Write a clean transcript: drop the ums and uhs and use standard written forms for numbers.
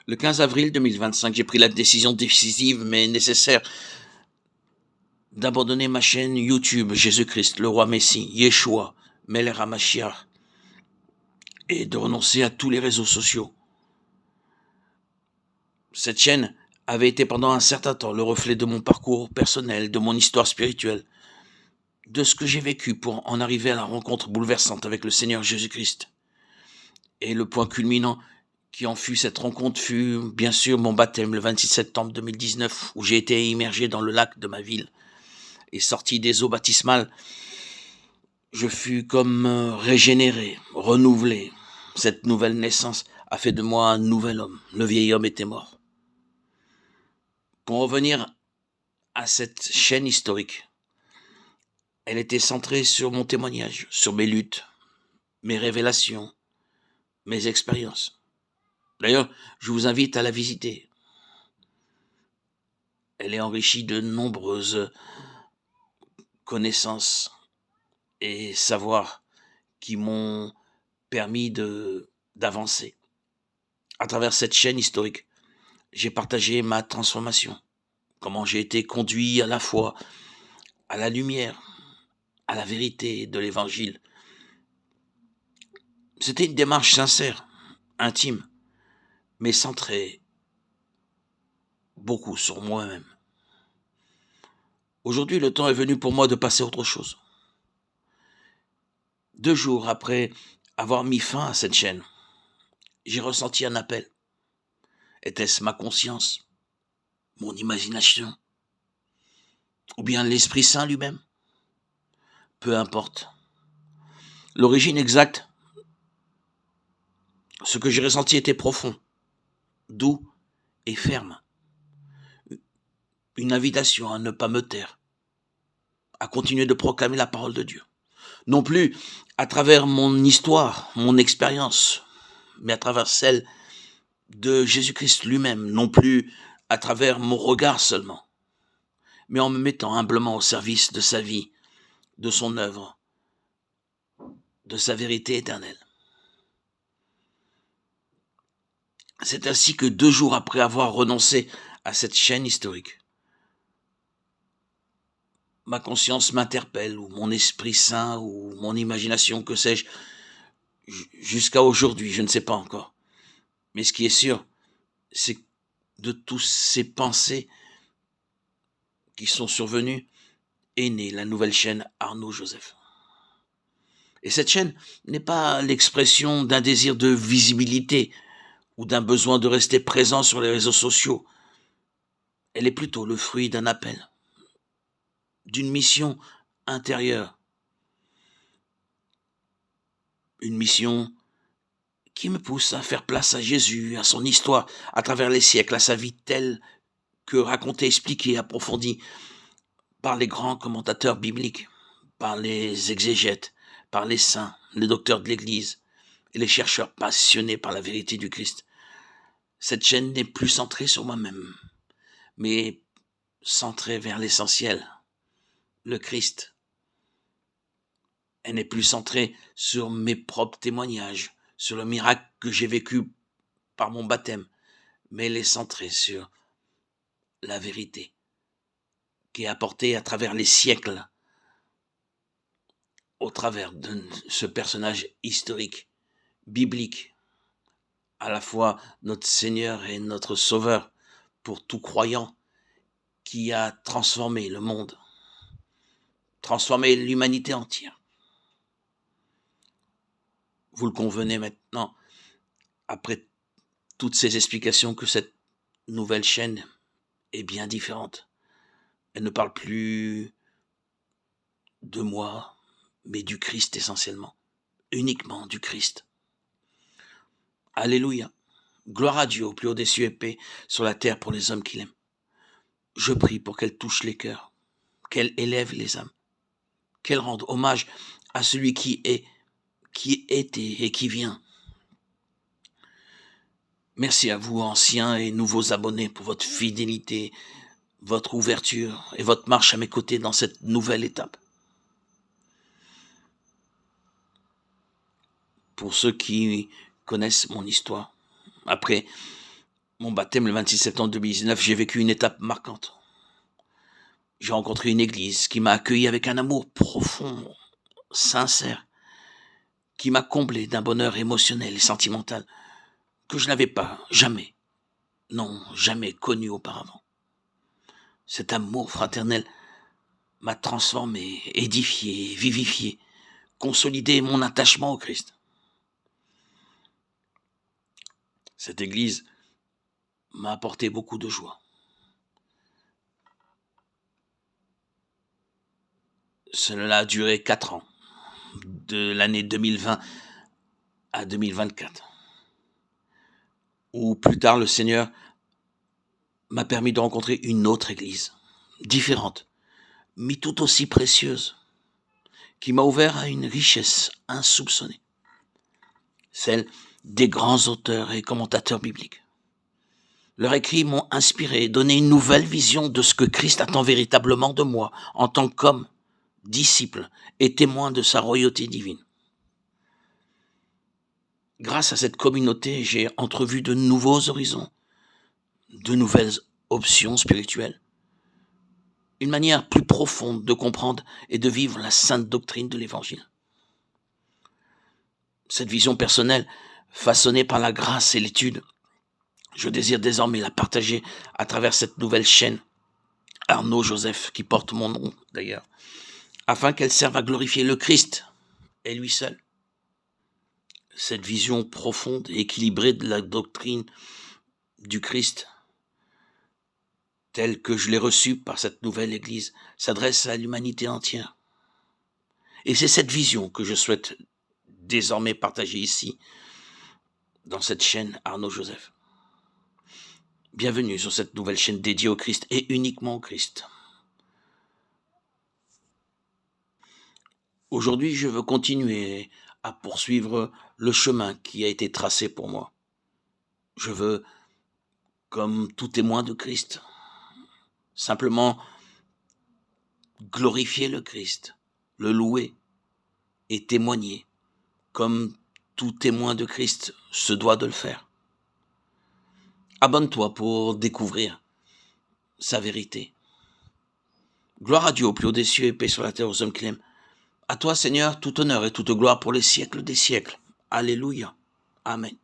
Le 15 avril 2025, j'ai pris la décision décisive mais nécessaire d'abandonner ma chaîne YouTube Jésus-Christ, le roi Messie, Yeshua, Melech HaMashiach, et de renoncer à tous les réseaux sociaux. Cette chaîne avait été pendant un certain temps le reflet de mon parcours personnel, de mon histoire spirituelle, de ce que j'ai vécu pour en arriver à la rencontre bouleversante avec le Seigneur Jésus-Christ. Et le point culminant qui en fut cette rencontre fut bien sûr mon baptême le 26 septembre 2019, où j'ai été immergé dans le lac de ma ville et sorti des eaux baptismales. Je fus comme régénéré, renouvelé. Cette nouvelle naissance a fait de moi un nouvel homme. Le vieil homme était mort. Pour revenir à cette chaîne historique, elle était centrée sur mon témoignage, sur mes luttes, mes révélations, mes expériences. D'ailleurs, je vous invite à la visiter. Elle est enrichie de nombreuses connaissances et savoirs qui m'ont permis d'avancer. À travers cette chaîne historique, j'ai partagé ma transformation, comment j'ai été conduit à la foi, à la lumière, à la vérité de l'évangile. C'était une démarche sincère, intime, mais centrée beaucoup sur moi-même. Aujourd'hui, le temps est venu pour moi de passer à autre chose. 2 jours après avoir mis fin à cette chaîne, j'ai ressenti un appel. Était-ce ma conscience, mon imagination, ou bien l'Esprit Saint lui-même? Peu importe. L'origine exacte, ce que j'ai ressenti était profond, doux et ferme. Une invitation à ne pas me taire, à continuer de proclamer la parole de Dieu. Non plus à travers mon histoire, mon expérience, mais à travers celle de Jésus-Christ lui-même, non plus à travers mon regard seulement, mais en me mettant humblement au service de sa vie, de son œuvre, de sa vérité éternelle. C'est ainsi que 2 jours après avoir renoncé à cette chaîne historique, ma conscience m'interpelle, ou mon Esprit Saint, ou mon imagination, que sais-je, jusqu'à aujourd'hui, je ne sais pas encore. Mais ce qui est sûr, c'est que de toutes ces pensées qui sont survenues, est née la nouvelle chaîne Arnaud Joseph. Et cette chaîne n'est pas l'expression d'un désir de visibilité ou d'un besoin de rester présent sur les réseaux sociaux. Elle est plutôt le fruit d'un appel, d'une mission intérieure. Une mission qui me pousse à faire place à Jésus, à son histoire, à travers les siècles, à sa vie telle que racontée, expliquée, approfondie par les grands commentateurs bibliques, par les exégètes, par les saints, les docteurs de l'Église et les chercheurs passionnés par la vérité du Christ. Cette chaîne n'est plus centrée sur moi-même, mais centrée vers l'essentiel, le Christ. Elle n'est plus centrée sur mes propres témoignages, sur le miracle que j'ai vécu par mon baptême, mais elle est centrée sur la vérité qui est apportée à travers les siècles, au travers de ce personnage historique, biblique, à la fois notre Seigneur et notre Sauveur pour tout croyant, qui a transformé le monde, transformé l'humanité entière. Vous le convenez maintenant, après toutes ces explications, que cette nouvelle chaîne est bien différente. Elle ne parle plus de moi, mais du Christ essentiellement, uniquement du Christ. Alléluia. Gloire à Dieu au plus haut des cieux et paix sur la terre pour les hommes qu'il aime. Je prie pour qu'elle touche les cœurs, qu'elle élève les âmes, qu'elle rende hommage à celui qui est, qui était et qui vient. Merci à vous, anciens et nouveaux abonnés, pour votre fidélité, votre ouverture et votre marche à mes côtés dans cette nouvelle étape. Pour ceux qui connaissent mon histoire, après mon baptême le 26 septembre 2019, j'ai vécu une étape marquante. J'ai rencontré une église qui m'a accueilli avec un amour profond, sincère, qui m'a comblé d'un bonheur émotionnel et sentimental que je n'avais pas jamais, non, jamais connu auparavant. Cet amour fraternel m'a transformé, édifié, vivifié, consolidé mon attachement au Christ. Cette église m'a apporté beaucoup de joie. Cela a duré 4 ans, de l'année 2020 à 2024, où plus tard le Seigneur m'a permis de rencontrer une autre église, différente, mais tout aussi précieuse, qui m'a ouvert à une richesse insoupçonnée, celle des grands auteurs et commentateurs bibliques. Leurs écrits m'ont inspiré et donné une nouvelle vision de ce que Christ attend véritablement de moi en tant qu'homme, disciple et témoin de sa royauté divine. Grâce à cette communauté, j'ai entrevu de nouveaux horizons, de nouvelles options spirituelles, une manière plus profonde de comprendre et de vivre la sainte doctrine de l'Évangile. Cette vision personnelle, façonnée par la grâce et l'étude, je désire désormais la partager à travers cette nouvelle chaîne, Arnaud Joseph, qui porte mon nom d'ailleurs, afin qu'elle serve à glorifier le Christ et lui seul. Cette vision profonde et équilibrée de la doctrine du Christ, telle que je l'ai reçue par cette nouvelle Église, s'adresse à l'humanité entière. Et c'est cette vision que je souhaite désormais partager ici, dans cette chaîne Arnaud Joseph. Bienvenue sur cette nouvelle chaîne dédiée au Christ et uniquement au Christ. Aujourd'hui, je veux continuer à poursuivre le chemin qui a été tracé pour moi. Je veux, comme tout témoin de Christ, simplement glorifier le Christ, le louer et témoigner, comme tout témoin de Christ se doit de le faire. Abonne-toi pour découvrir sa vérité. Gloire à Dieu au plus haut des cieux et paix sur la terre aux hommes qui l'aiment. À toi, Seigneur, tout honneur et toute gloire pour les siècles des siècles. Alléluia. Amen.